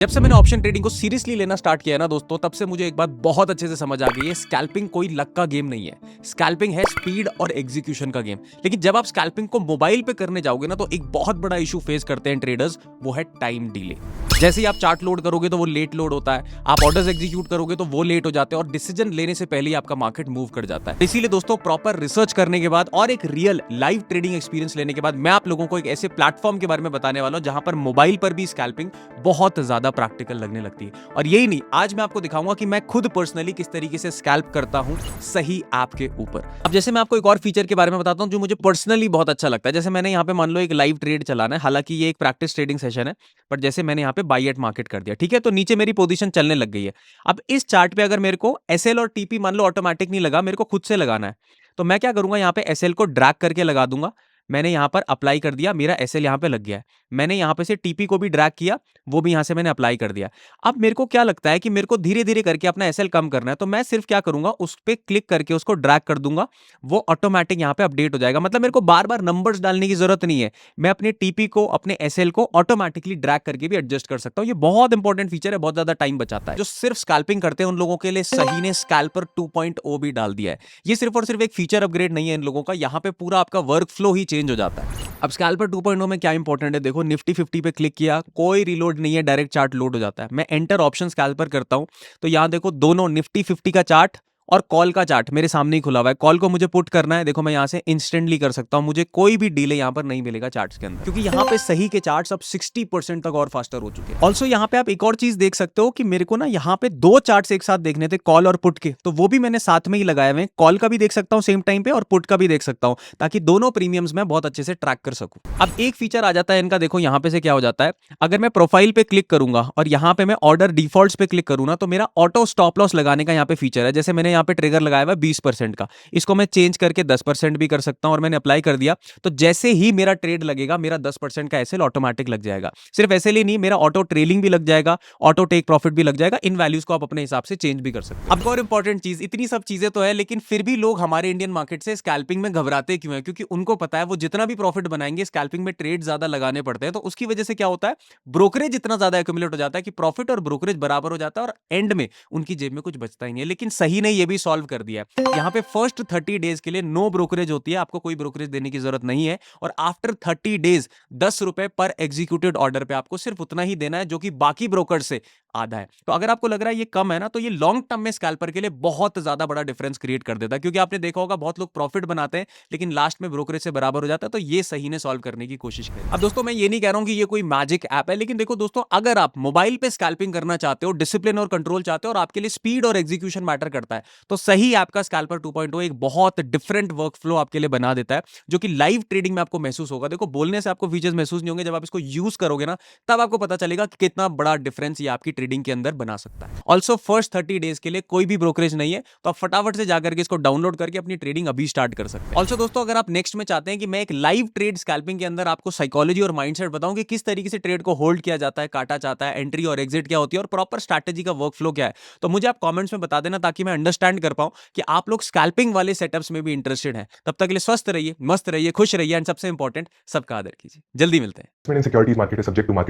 जब से मैंने ऑप्शन ट्रेडिंग को सीरियसली लेना स्टार्ट किया है ना दोस्तों, तब से मुझे एक बात बहुत अच्छे से समझ आ गई है। स्कैल्पिंग कोई लक का गेम नहीं है। स्कैल्पिंग है स्पीड और एग्जीक्यूशन का गेम। लेकिन जब आप स्कैल्पिंग को मोबाइल पे करने जाओगे ना, तो एक बहुत बड़ा इशू फेस करते हैं ट्रेडर्स, वो है टाइम डिले। जैसे ही आप चार्ट लोड करोगे तो वो लेट लोड होता है, आप ऑर्डर्स एग्जीक्यूट करोगे तो वो लेट हो जाते हैं और डिसीजन लेने से पहले ही आपका मार्केट मूव कर जाता है। इसीलिए दोस्तों, प्रॉपर रिसर्च करने के बाद और एक रियल लाइव ट्रेडिंग एक्सपीरियंस लेने के बाद मैं आप लोगों को एक ऐसे प्लेटफॉर्म के बारे में बताने वाला हूं जहां पर मोबाइल पर भी स्कैल्पिंग बहुत ज्यादा प्रैक्टिकल लगने लगती है। और यही नहीं, आज मैं आपको दिखाऊंगा कि मैं खुद पर्सनली किस तरीके से स्कैल्प करता हूं सही ऐप के ऊपर। अब जैसे मैं आपको एक और फीचर के बारे में बताता हूं जो मुझे पर्सनली बहुत अच्छा लगता है। जैसे मैंने यहाँ पे मान लो एक लाइव ट्रेड चलाना है, हालांकि ये एक प्रैक्टिस ट्रेडिंग सेशन है, बट जैसे मैंने यहाँ पे बाई एट मार्केट कर दिया, ठीक है, तो नीचे मेरी पोजीशन चलने लग गई है। अब इस चार्ट पे अगर मेरे को एसएल और टीपी मान लो ऑटोमेटिक नहीं लगा, मेरे को खुद से लगाना है, तो मैं क्या करूंगा, यहाँ पे एसएल को ड्रैग करके लगा दूंगा। मैंने यहां पर अप्लाई कर दिया, मेरा एसएल यहां पे लग गया है। मैंने यहां पे से टीपी को भी ड्रैग किया, वो भी यहां से मैंने अप्लाई कर दिया। अब मेरे को क्या लगता है कि मेरे को धीरे धीरे करके अपना एसएल कम करना है, तो मैं सिर्फ क्या करूंगा, उस पर क्लिक करके उसको ड्रैग कर दूंगा, वो ऑटोमेटिक यहां पे अपडेट हो जाएगा। मतलब मेरे को बार बार नंबर्स डालने की जरूरत नहीं है, मैं अपने टीपी को, अपने एसएल को ऑटोमेटिकली ड्रैग करके भी एडजस्ट कर सकता हूं। ये बहुत इंपॉर्टेंट फीचर है, बहुत ज्यादा टाइम बचाता है। जो सिर्फ स्कैल्पिंग करते हैं उन लोगों के लिए सही ने स्कैल्पर 2.0 भी डाल दिया है। ये सिर्फ और सिर्फ एक फीचर अपग्रेड नहीं है इन लोगों का, यहाँ पे पूरा आपका वर्क फ्लो ही चेंज हो जाता है। अब स्कैल्पर 2.0 में क्या इंपॉर्टेंट है, देखो निफ्टी 50 पे क्लिक किया, कोई रीलोड नहीं है, डायरेक्ट चार्ट लोड हो जाता है। मैं एंटर ऑप्शन स्कैल्पर करता हूं, तो यहां देखो दोनों निफ्टी 50 का चार्ट और कॉल का चार्ट मेरे सामने ही खुला हुआ है। कॉल को मुझे पुट करना है, देखो मैं यहां से इंस्टेंटली कर सकता हूं, मुझे कोई भी डिले यहां पर नहीं मिलेगा चार्ट्स के अंदर, क्योंकि यहां पे सही के चार्ट्स अब 60% तक और फास्टर हो चुके हैं। ऑल्सो यहां पे आप एक और चीज देख सकते हो कि मेरे को ना यहां पे दो चार्ट्स एक साथ देखने थे, कॉल और पुट के, तो वो भी मैंने साथ में ही लगाए हुए हैं। कॉल का भी देख सकता हूं सेम टाइम पे और पुट का भी देख सकता हूं, ताकि दोनों प्रीमियम्स में बहुत अच्छे से ट्रैक कर सकूं। अब एक फीचर आ जाता है इनका, देखो यहां पे से क्या हो जाता है, अगर मैं प्रोफाइल पे क्लिक करूंगा और यहां पे मैं ऑर्डर डिफॉल्ट्स पे क्लिक करूं ना, तो मेरा ऑटो स्टॉप लॉस लगाने का यहां पे फीचर है। जैसे मैंने यहां पे ट्रिगर लगाया हुआ 20% का, इसको मैं चेंज करके 10% भी कर सकता हूं, और मैंने अप्लाई कर दिया, तो जैसे ही मेरा ट्रेड लगेगा, मेरा 10% का एसएल ऑटोमेटिक लग जाएगा। सिर्फ एसएल ही नहीं, मेरा ऑटो ट्रेलिंग भी लग जाएगा, ऑटो टेक प्रॉफिट भी लग जाएगा। इन वैल्यूज को आप अपने हिसाब से चेंज भी कर सकते हैं। अब और इंपॉर्टेंट चीज, इतनी सब चीजें तो है, लेकिन फिर भी लोग हमारे इंडियन मार्केट से स्कैल्पिंग में घबराते क्यों है? क्योंकि उनको पता है वो जितना भी प्रॉफिट बनाएंगे, स्कैल्पिंग में ट्रेड ज्यादा लगाने पड़ते हैं, तो उसकी वजह से क्या होता है, ब्रोकरेज इतना ज्यादा एक्यूमुलेट हो जाता है कि प्रॉफिट और ब्रोकरेज बराबर हो जाता है, और एंड में उनकी जेब में कुछ बचता ही नहीं है। लेकिन सही ने ये भी सॉल्व कर दिया है, यहाँ पे फर्स्ट 30 डेज के लिए नो ब्रोकरेज होती है, आपको कोई ब्रोकरेज देने की जरूरत नहीं है, और आफ्टर 30 डेज 10 रुपए पर एग्जीक्यूटेड ऑर्डर पे आपको सिर्फ उतना ही देना है जो कि बाकी ब्रोकर से आधा है। तो अगर आपको लग रहा है ये कम है ना, तो ये लॉन्ग टर्म में स्कैल्पर के लिए बहुत ज्यादा बड़ा डिफरेंस क्रिएट कर देता है, क्योंकि आपने देखा होगा बहुत लोग प्रॉफिट बनाते हैं लेकिन लास्ट में ब्रोकरेज से बराबर हो जाता है। तो ये सही ने सॉल्व करने की कोशिश करें। अब दोस्तों, मैं ये नहीं कह रहा हूं कि ये कोई मैजिक ऐप है, लेकिन देखो दोस्तों, अगर आप मोबाइल पे स्कैल्पिंग करना चाहते हो, डिसिप्लिन और कंट्रोल चाहते हो, और आपके लिए स्पीड और एग्जीक्यूशन मैटर करता है, तो सही ऐप का स्कैल्पर 2.0 एक बहुत डिफरेंट वर्क फ्लो आपके लिए बना देता है, जो कि लाइव ट्रेडिंग में आपको महसूस होगा। देखो, बोलने से आपको फीचर्स महसूस नहीं होंगे, जब आप इसको यूज करोगे ना, तब आपको पता चलेगा कि कितना बड़ा डिफरेंस ये आपकी ट्रेडिंग के अंदर बना सकता है। ऑल्सो फर्स्ट 30 डेज के लिए कोई भी ब्रोकरेज नहीं है, तो आप फटाफट से जाकर के इसको डाउनलोड करके अपनी ट्रेडिंग अभी स्टार्ट कर सकते हैं। ऑल्सो दोस्तों, अगर आप नेक्स्ट में चाहते हैं कि मैं एक लाइव ट्रेड स्कैल्पिंग के अंदर आपको साइकोलॉजी और माइंडसेट बताऊं कि किस तरीके से ट्रेड को होल्ड किया जाता है, काटा जाता है, एंट्री और एग्जिट क्या होती है, और प्रॉपर स्ट्रैटेजी का वर्क फ्लो क्या है, तो मुझे आप कमेंट्स में बता देना, ताकि मैं अंडरस्टैंड कर पाऊं कि आप लोग स्कैल्पिंग वाले सेटअप्स में भी इंटरेस्टेड हैं। तब तक के लिए स्वस्थ रहिए, मस्त रहिए, खुश रहिए, एंड सबसे इंपॉर्टेंट, सबका आदर कीजिए। जल्दी मिलते हैं। Investment in securities market is subject to market